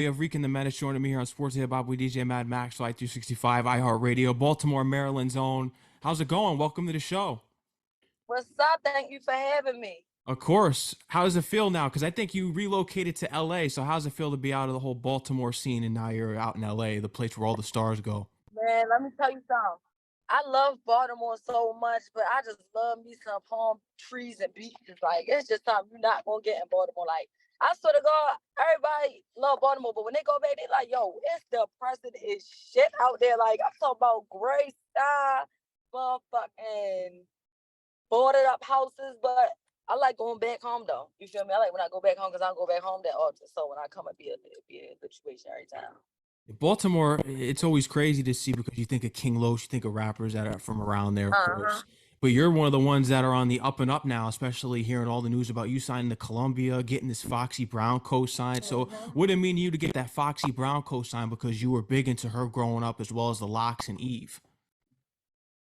We have Rican Da Menace joining me here on Sports Hip Hop with DJ Mad Max, Flight 365, iHeartRadio, Baltimore, Maryland's own. How's it going? Welcome to the show. What's up? Thank you for having me. Of course. How does it feel now? Because I think you relocated to LA. So how's it feel to be out of the whole Baltimore scene and now you're out in LA, the place where all the stars go? Man, let me tell you something. I love Baltimore so much, but I just love me some palm trees and beaches. Like, it's just something you're not gonna get in Baltimore. Like, I swear to God, everybody love Baltimore, but when they go back, they like, yo, it's depressing as shit out there. Like, I'm talking about gray sky, motherfucking boarded up houses, but I like going back home though. You feel me? I like when I go back home because I don't go back home that often. So when I come, it'd be a situation every time. Baltimore, it's always crazy to see because you think of King Los, you think of rappers that are from around there, of Uh-huh. course. But you're one of the ones that are on the up and up now, especially hearing all the news about you signing to Columbia, getting this Foxy Brown co-sign. So Mm-hmm. what did it mean to you to get that Foxy Brown co-sign because you were big into her growing up as well as the Locks and Eve?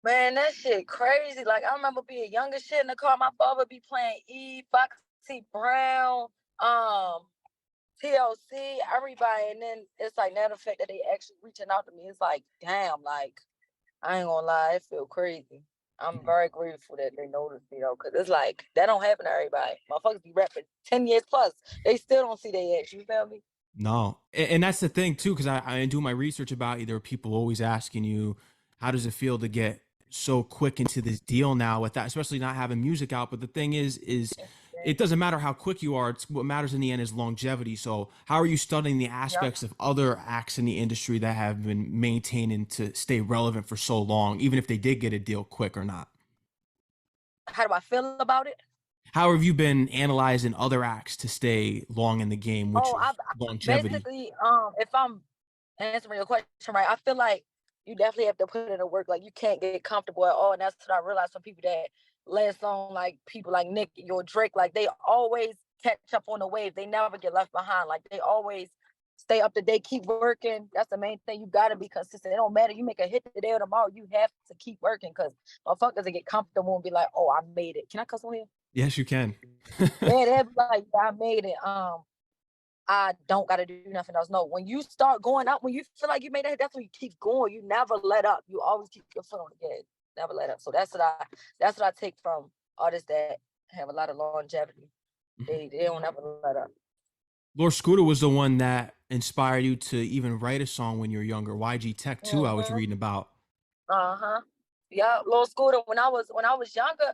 Man, that shit crazy. Like I remember being young as shit in the car. My father be playing E, Foxy Brown, um, TLC, everybody, and then it's like now the fact that they actually reaching out to me, it's like, damn, like I ain't gonna lie, it feel crazy. I'm very grateful that they noticed me though, cause it's like that don't happen to everybody. Motherfuckers be rapping 10 years plus, they still don't see their ass. You feel me? No. And that's the thing too, because I do my research about you. There are people always asking you, how does it feel to get so quick into this deal now with that, especially not having music out. But the thing is it doesn't matter how quick you are. It's what matters in the end is longevity. So how are you studying the Yep. aspects of other acts in the industry that have been maintaining to stay relevant for so long, even if they did get a deal quick or not? How do I feel about it? How have you been analyzing other acts to stay long in the game, which Oh, is longevity? basically, if I'm answering your question right, I feel like you definitely have to put in the work. Like you can't get comfortable at all, and that's what I realized from people that last long, like people like Nick or Drake, like they always catch up on the wave. They never get left behind. Like they always stay up to date, keep working. That's the main thing. You gotta be consistent. It don't matter. You make a hit today or tomorrow. You have to keep working because motherfuckers will get comfortable and be like, "Oh, I made it." Can I cuss on here? Yes, you can. Yeah, they'll be like, "Yeah, I made it." I don't gotta do nothing else. No, when you start going up, when you feel like you made that, that's when you keep going. You never let up. You always keep your foot on the gas. Never let up. So that's what I take from artists that have a lot of longevity. They don't ever let up. Lord Scooter was the one that inspired you to even write a song when you were younger. YG Tech too, I was Mm-hmm. reading about. Uh-huh. Yeah, little scooter. When I was younger,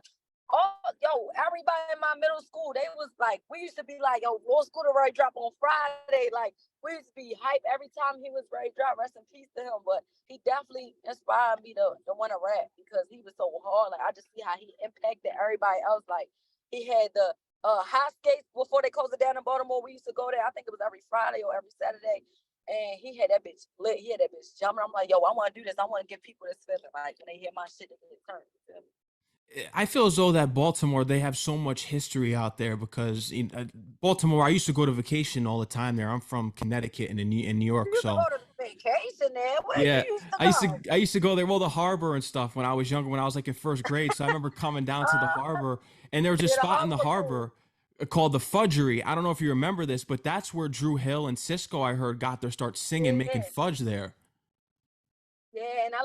everybody in my middle school, they was like, we used to be like, yo, little scooter ready drop on Friday. Like we used to be hype every time he was ready drop. Rest in peace to him. But he definitely inspired me to want to rap because he was so hard. Like I just see how he impacted everybody else. Like he had the high skates before they closed it down in Baltimore. We used to go there. I think it was every Friday or every Saturday and he had that bitch lit. He had that bitch jumping. I'm like, yo, I want to do this. I want to give people this feeling. Like when they hear my shit, they get turned. I feel as though that Baltimore, they have so much history out there because Baltimore, I used to go to vacation all the time there. I'm from Connecticut and in New You York, used to so go to vacation there. Where yeah, you used to I used to go? I used to go there, well, the harbor and stuff when I was younger, when I was like in first grade. So I remember coming down to the Uh, harbor, and there was a yeah, the spot in harbor the was cool. harbor called the Fudgery. I don't know if you remember this, but that's where Drew Hill and Cisco, I heard, got their start singing, making Yeah, fudge there. yeah, and I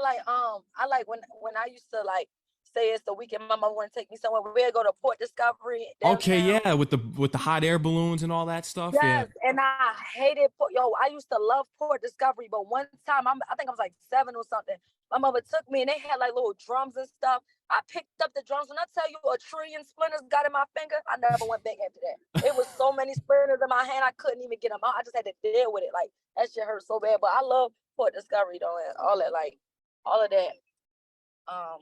like when I used to like say it's the weekend. My mom want to take me somewhere. We'd go to Port Discovery Okay, downtown. yeah, with the hot air balloons and all that stuff. Yeah. Yes, and I hated Port. Yo, I used to love Port Discovery, but one time I think I was like 7 or something. My mother took me and they had like little drums and stuff. I picked up the drums. When I tell you a trillion splinters got in my finger, I never went back after that. It was so many splinters in my hand, I couldn't even get them out. I just had to deal with it. Like that shit hurt so bad. But I love Port Discovery though, and all that, like all of that. Um,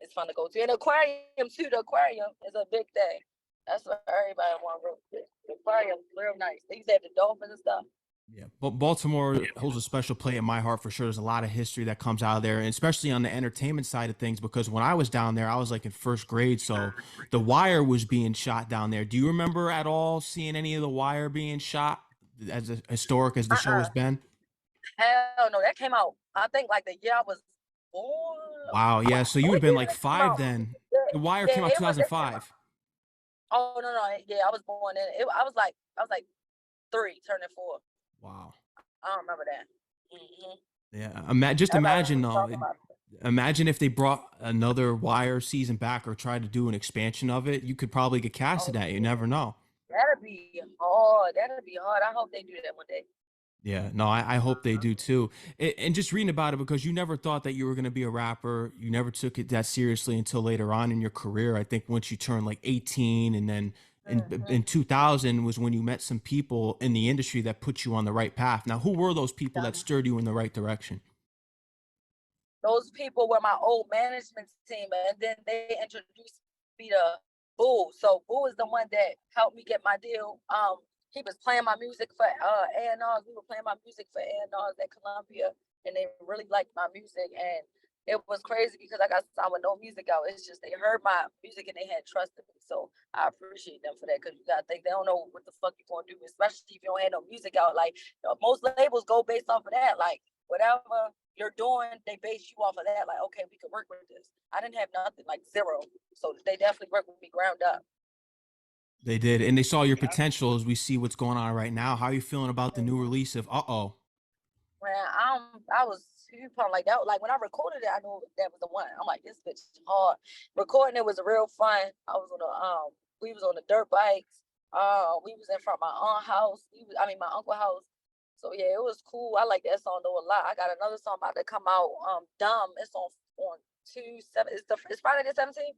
it's fun to go to. And the aquarium too. The aquarium is a big thing. That's what everybody want real quick. The aquarium real nice. They used to have the dolphins and stuff. Yeah, but Baltimore holds a special place in my heart for sure. There's a lot of history that comes out of there, and especially on the entertainment side of things. Because when I was down there, I was like in first grade, so The Wire was being shot down there. Do you remember at all seeing any of The Wire being shot? As historic as the show has Uh-uh. been. Hell no, that came out. I think like the year I was born. Wow, yeah. So you would What have been year did like it come five out? then. Yeah, The Wire came yeah, out it came out. 2005. Oh no, no, yeah, I was born in it. I was like 3, turning 4. Wow. I don't remember that. Hmm. Yeah. Just Everybody imagine was though. talking about it. Imagine if they brought another Wire season back or tried to do an expansion of it. You could probably get casted Oh at. You yeah, never know. that'll be hard. That'll be hard. I hope they do that one day. Yeah, no, I hope they do too. And just reading about it, because you never thought that you were going to be a rapper. You never took it that seriously until later on in your career. I think once you turned like 18, and then in Hmm. 2000 was when you met some people in the industry that put you on the right path. Now, who were those people that stirred you in the right direction? Those people were my old management team, and then they introduced me to Boo. So Boo is the one that helped me get my deal. He was playing my music for A&Rs. We were playing my music for A&Rs at Columbia, and they really liked my music. And it was crazy because I got signed with no music out. It's just they heard my music and they had trust in me. So I appreciate them for that, because you gotta think they don't know what the fuck you're gonna do, especially if you don't have no music out. Like, most labels go based off of that. Like, whatever you're doing, they base you off of that. Like, okay, we can work with this. I didn't have nothing, like zero. So they definitely worked with me ground up. They did, and they saw your Yeah. potential as we see what's going on right now. How are you feeling about the new release of Uh-Oh? Man, I was super like that. Like when I recorded it, I knew that was the one. I'm like, this bitch is hard. Recording it was real fun. I was on the we was on the dirt bikes. We was in front of my aunt house. My uncle house. So yeah, it was cool. I like that song though a lot. I got another song about to come out. Dumb. It's on 2/7. It's Friday the 17th.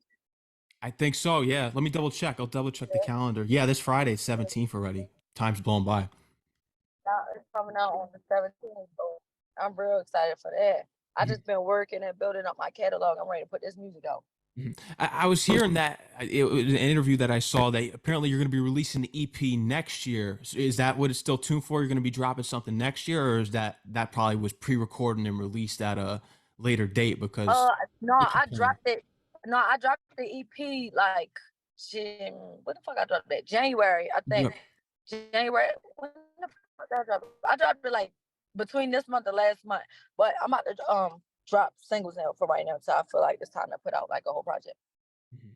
I think so. Yeah. Let me double check. I'll double check the Yeah. calendar. Yeah, this Friday, 17th already. Time's blown by. It's coming out on the 17th. So I'm real excited for that. I Mhm. just been working and building up my catalog. I'm ready to put this music out. Mhm. I was hearing that it was an interview that I saw that apparently you're going to be releasing the EP next year. So is that what it's still tuned for? You're going to be dropping something next year, or is that probably was pre-recorded and released at a later date? Because Uh, no, they keep I playing. dropped it. No, I dropped the EP like what the fuck I dropped that? January, I think. Yep. January. When the fuck did I drop it? I dropped it like between this month and last month. But I'm about to drop singles now for right now. So I feel like it's time to put out like a whole project. Mhm.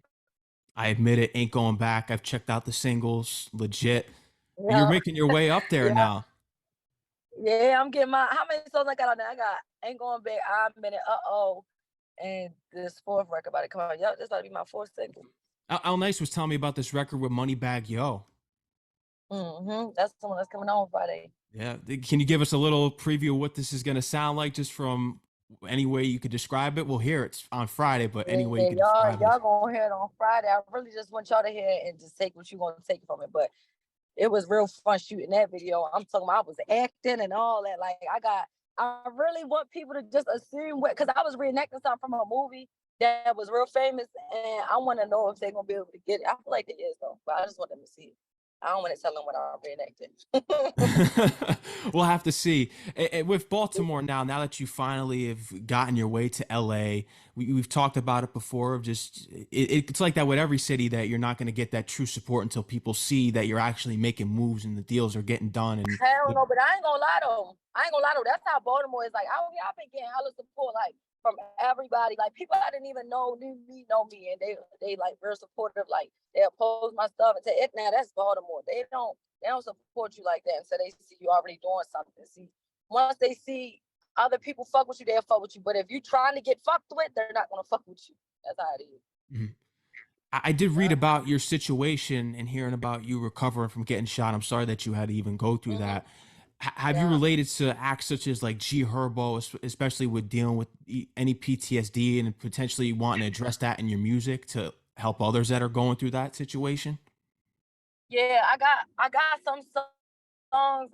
I admit it, ain't going back. I've checked out the singles, legit. You're Yeah, making your way up there yeah, now. yeah. I'm getting my how many songs I got on there? I got Ain't Going Back, I'm in it, uh-oh. And this fourth record about to come out. Yep, this about to be my fourth single. Al Nice was telling me about this record with Moneybagg Yo. That's the one that's coming on Friday. Yeah. Can you give us a little preview of what this is going to sound like, just from any way you could describe it? We'll hear it on Friday, but any way you Yeah, could y'all, describe y'all this. gonna hear it on Friday. I really just want y'all to hear it and just take what you want to take from it. But it was real fun shooting that video. I'm talking about I was acting and all that. Like I really want people to just assume what, because I was reenacting something from a movie that was real famous, and I want to know if they're gonna be able to get it. I feel like it is though, but I just want them to see it. I don't want to tell them what I'm reenacting. We'll have to see. With Baltimore now that you finally have gotten your way to LA, we've talked about it before. Of just it's like that with every city, that you're not going to get that true support until people see that you're actually making moves and the deals are getting done. And Hell no, but I ain't gonna lie though. I ain't gonna lie though. That's how Baltimore is. Like, I've been getting hella support, like from everybody. Like people I didn't even knew me, know me, and they like real supportive. Like they'll post my stuff and say, "It now that's Baltimore." They don't support you like that until they see you already doing something. See, once they see other people fuck with you, they'll fuck with you. But if you trying to get fucked with, they're not gonna fuck with you. That's how it is. Mhm. I did read Yeah. about your situation and hearing about you recovering from getting shot. I'm sorry that you had to even go through Mm-hmm. that. Have you Yeah. related to acts such as like G Herbo, especially with dealing with any PTSD and potentially wanting to address that in your music to help others that are going through that situation? Yeah, I got some songs.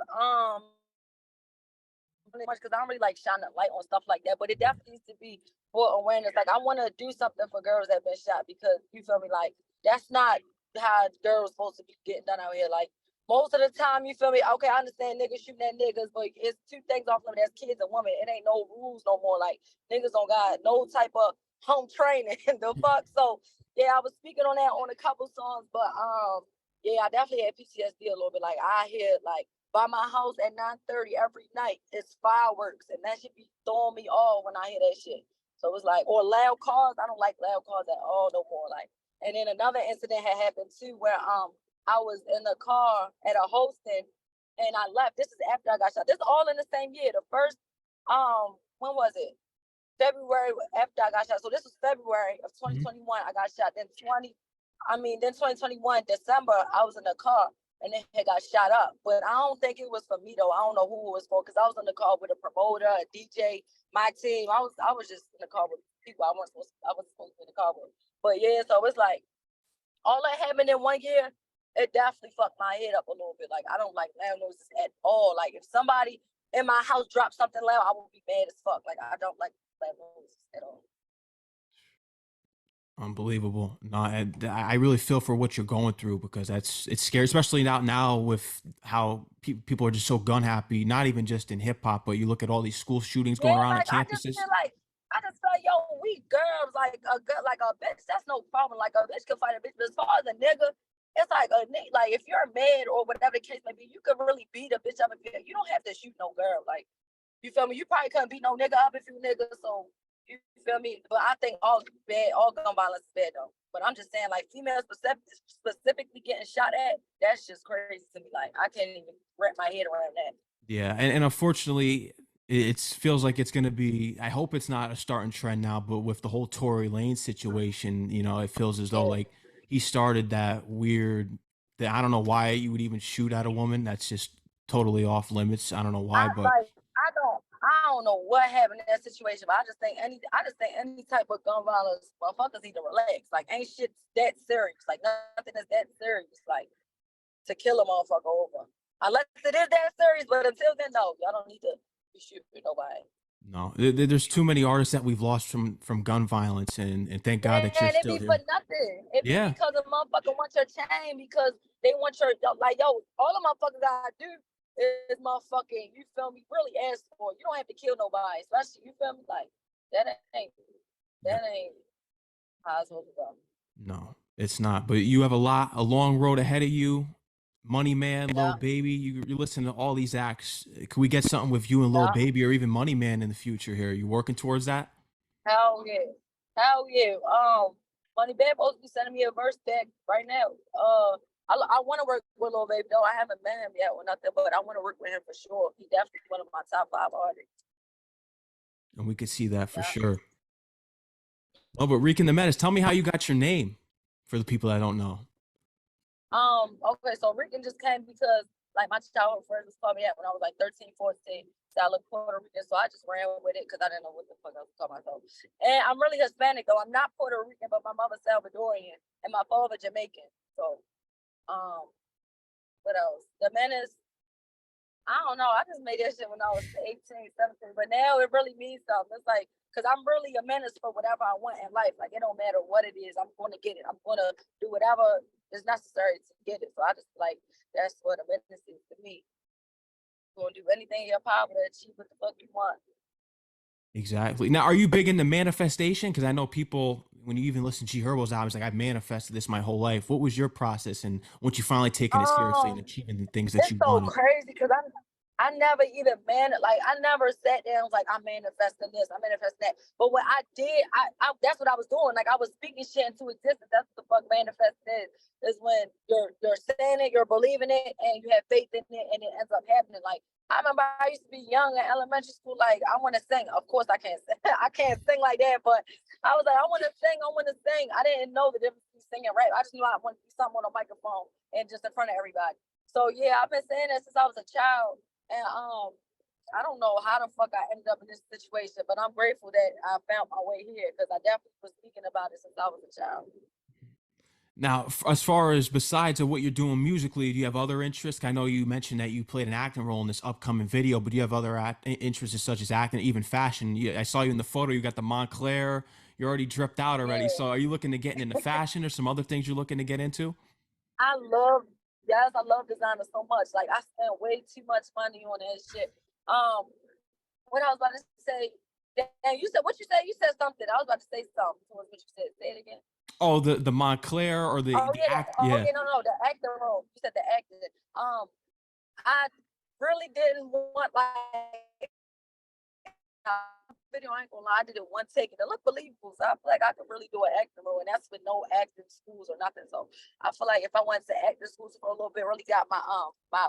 Really much because I don't really like shine a light on stuff like that, but it definitely needs to be for awareness. Like I want to do something for girls that have been shot, because you feel me, like that's not how girls supposed to be getting done out here. Like most of the time, you feel me. Okay, I understand niggas shooting at niggas, but it's two things off limit. That's kids and women. It ain't no rules no more. Like niggas don't got no type of home training. The fuck. So yeah, I was speaking on that on a couple songs, but yeah, I definitely had PTSD a little bit. Like I hear like by my house at 9:30 every night, it's fireworks, and that should be throwing me off when I hear that shit. So it's like, or loud cars. I don't like loud cars at all no more. Like, and then another incident had happened too, where I was in the car at a hosting, and I left. This is after I got shot. This is all in the same year. The first, when was it? February after I got shot. So this was February of 2021. I got shot. Then 2021 December, I was in the car and then it got shot up. But I don't think it was for me though. I don't know who it was for because I was in the car with a promoter, a DJ, my team. I was just in the car with people I wasn't supposed to be in the car with. But yeah, so it's like all that happened in 1 year. It definitely fucked my head up a little bit. Like I don't like loud noises at all. Like if somebody in my house dropped something loud, I would be mad as fuck. Like I don't like loud noises at all. Unbelievable. No, I really feel for what you're going through because it's scary, especially now with how people are just so gun happy. Not even just in hip hop, but you look at all these school shootings going Yeah, around at like campuses. I just feel like, yo, we girls like a girl, like a bitch. That's no problem. Like a bitch can fight a bitch. But as far as a nigga, it's like like if you're mad or whatever the case may be, you can really beat a bitch up if you don't have to shoot no girl. Like you feel me? You probably couldn't beat no nigga up if you nigga. So you feel me? But I think all gun violence is bad though. But I'm just saying, like females specifically getting shot at, that's just crazy to me. Like I can't even wrap my head around that. Yeah, and unfortunately, it feels like it's going to be. I hope it's not a starting trend now, but with the whole Tory Lane situation, it feels as though Yeah. like he started that weird. That I don't know why you would even shoot at a woman. That's just totally off limits. I don't know why, but I don't know what happened in that situation, but I just think any type of gun violence, motherfuckers need to relax. Like ain't shit that serious. Like nothing is that serious. Like to kill a motherfucker over. Unless it is that serious, but until then, no, y'all don't need to be shooting nobody. no, there's too many artists that we've lost from gun violence, and thank God that you're Man, it still be for here. nothing. It be Yeah, because a motherfucker wants your chain because they want your like yo. All the motherfucker gotta do is motherfucking. You feel me? Really ask for. You don't have to kill nobody, especially you feel me. Like that ain't yeah, that ain't how it's supposed to go. no, it's not. But you have a long road ahead of you. Money Man, Lil Yeah, Baby, you listen to all these acts. Can we get something with you and Lil yeah. Baby, or even Money Man in the future? Here, you working towards that? Hell yeah, hell yeah. Moneybagg supposed to be sending me a verse back right now. I want to work with Lil Baby though. I haven't met him yet or nothing, but I want to work with him for sure. He definitely one of my top 5 artists. And we could see that for Yeah. sure. Oh, but Rican Da Menace, tell me how you got your name for the people that don't know. Okay, so Rican just came because like my childhood friends was calling me that when I was like 13, 14. So I look Puerto Rican, so I just ran with it because I didn't know what the fuck I was calling myself. And I'm really Hispanic though. I'm not Puerto Rican, but my mother's Salvadorian and my father Jamaican. So what else? The Menace, I don't know. I just made that shit when I was 18, 17. But now it really means something. It's like, because I'm really a menace for whatever I want in life. Like, it don't matter what it is. I'm going to get it. I'm going to do whatever is necessary to get it. So I just like, that's what a menace is to me. You're going to do anything in your power to achieve what the fuck you want. Exactly. Now, are you big into manifestation? Because I know people, when you even listen to G Herbo's albums, like I've manifested this my whole life. What was your process, and once you finally taken it seriously and Um, achieving the things that It's you so wanted? crazy because I never even I never sat down and was like I'm manifesting this, I'm manifesting that. But what I did, I that's what I was doing. Like I was speaking shit into existence. That's what the fuck manifesting is when you're saying it, you're believing it, and you have faith in it, and it ends up happening. Like I remember I used to be young in elementary school. Like I want to sing. Of course I can't sing. I can't sing like that, but I was like I want to sing. I want to sing. I didn't know the difference between singing and rap. I just knew I wanted to do something on a microphone and just in front of everybody. So yeah, I've been saying that since I was a child, and I don't know how the fuck I ended up in this situation, but I'm grateful that I found my way here because I definitely was thinking about it since I was a child. Now, as far as besides of what you're doing musically, do you have other interests? I know you mentioned that you played an acting role in this upcoming video, but do you have other interests such as acting, even fashion? I saw you in the photo. You got the Montclair. You're already dripped out already. Yeah, So, are you looking to get into fashion, or some other things you're looking to get into? I love yes, I love designer so much. Like I spend way too much money on that shit. Um, what I was about to say, and you said what you said? You said something. I was about to say something towards what you said. Say it again. Oh, the Montclair or Oh the yeah, act? oh Yeah. yeah, no, the actor role. You said the actor. I really didn't want like video. I ain't gonna lie, I did it one take and it looked believable. So I feel like I could really do an acting role, and that's with no acting schools or nothing. So I feel like if I went to acting schools for a little bit, really got my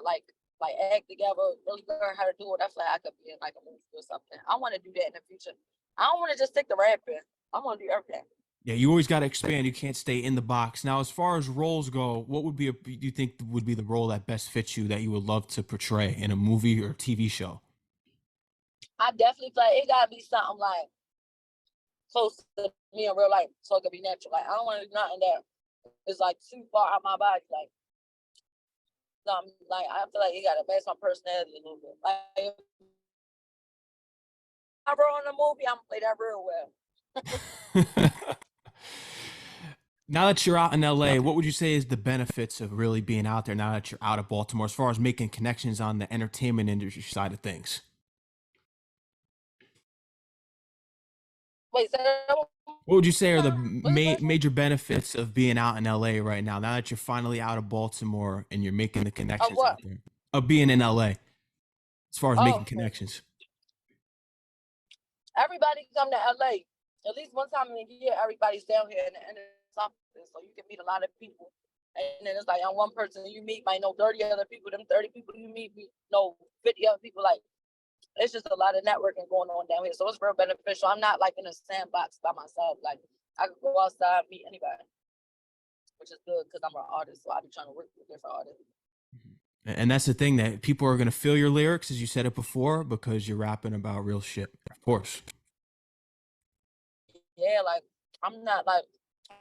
like like act together, really learn how to do it. I feel like I could be in like a movie or something. I want to do that in the future. I don't want to just stick to rapping. I want to do everything. Yeah, you always got to expand. You can't stay in the box. Now, as far as roles go, what would be do you think would be the role that best fits you that you would love to portray in a movie or TV show? I definitely feel like it gotta be something like close to me in real life, so it could be natural. Like I don't want to do nothing that is like too far out my body. Like something like I feel like it gotta match my personality a little bit. Like if I wrote in a movie, I'm gonna play that real well. Now that you're out in LA, what would you say is the benefits of really being out there now that you're out of Baltimore as far as making connections on the entertainment industry side of things? Wait, so What would you say are the what's the question? major benefits of being out in LA right now that you're finally out of Baltimore and you're making the Of connections what? out there? Of being in LA as far as making Oh, connections. everybody come to LA. At least one time in a year, everybody's down here in the end of something, so you can meet a lot of people. And then it's like on one person you meet might know 30 other people. Them 30 people you meet know 50 other people. Like it's just a lot of networking going on down here. So it's real beneficial. I'm not like in a sandbox by myself. Like I could go outside, meet anybody, which is good because I'm an artist. So I be trying to work with different artists. And that's the thing that people are going to feel your lyrics, as you said it before, because you're rapping about real shit. Of course. Yeah, like I'm not like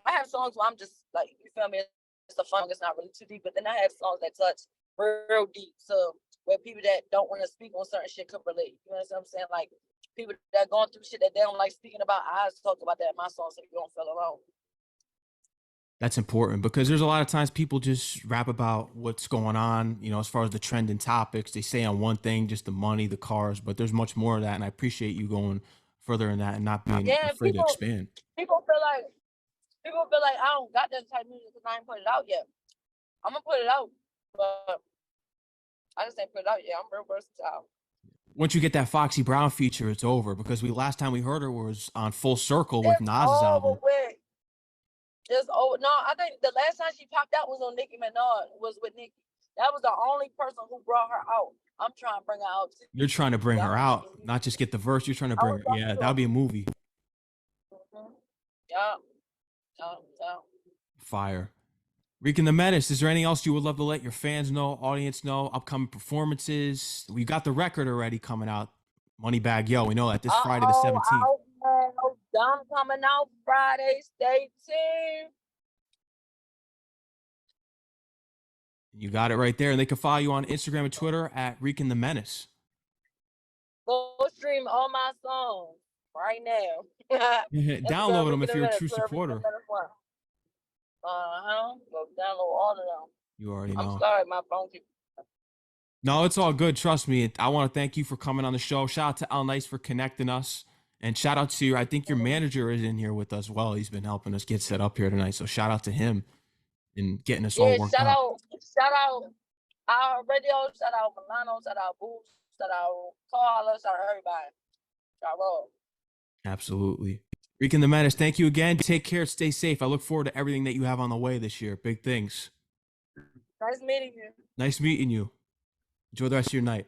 I have songs where I'm just like you feel me. It's a fun. It's not really too deep, but then I have songs that touch real deep. So where people that don't want to speak on certain shit could relate. You know what I'm saying? Like people that going through shit that they don't like speaking about. I talk about that in my songs so you don't feel alone. That's important because there's a lot of times people just rap about what's going on, you know, as far as the trending topics. They say on one thing, just the money, the cars, but there's much more of that. And I appreciate you going further in that and not being Yeah, afraid to expand. people feel like I don't got that type of music because I ain't put it out yet. I'm gonna put it out, but I just ain't put it out yet. I'm real versatile. Once you get that Foxy Brown feature, it's over because we last time we heard her was on Full Circle with It's Nas's over album. with. It's over. No, I think the last time she popped out was on Nicki Minaj. Was with Nicki. That was the only person who brought her out. I'm trying to bring her out too. You're trying to bring I'm her gonna out, get you. not just get the verse. You're trying to I bring was her. talking Yeah, to that'll her. be a movie. Yeah, yeah. Fire. Rican Da Menace, is there anything else you would love to let your fans know, audience know, upcoming performances? We got the record already coming out, Moneybagg Yo. We know that this Friday the 17th. I'm coming out Friday. Stay tuned. You got it right there. And they can follow you on Instagram and Twitter at Rican Da Menace. Go stream all my songs right now. Download them if you're a true supporter. Go download all of them. You already I'm know. sorry, my phone keeps. No, it's all good. Trust me. I want to thank you for coming on the show. Shout out to Al Nice for connecting us. And shout out to, I think your manager is in here with us. Well, he's been helping us get set up here tonight. So shout out to him and getting us all worked out. Shout out our radio, shout out Milano, shout out Boots, shout out Carla, shout out everybody. Shout out. Absolutely. Rican Da Menace, thank you again. Take care. Stay safe. I look forward to everything that you have on the way this year. Big things. Nice meeting you. Nice meeting you. Enjoy the rest of your night.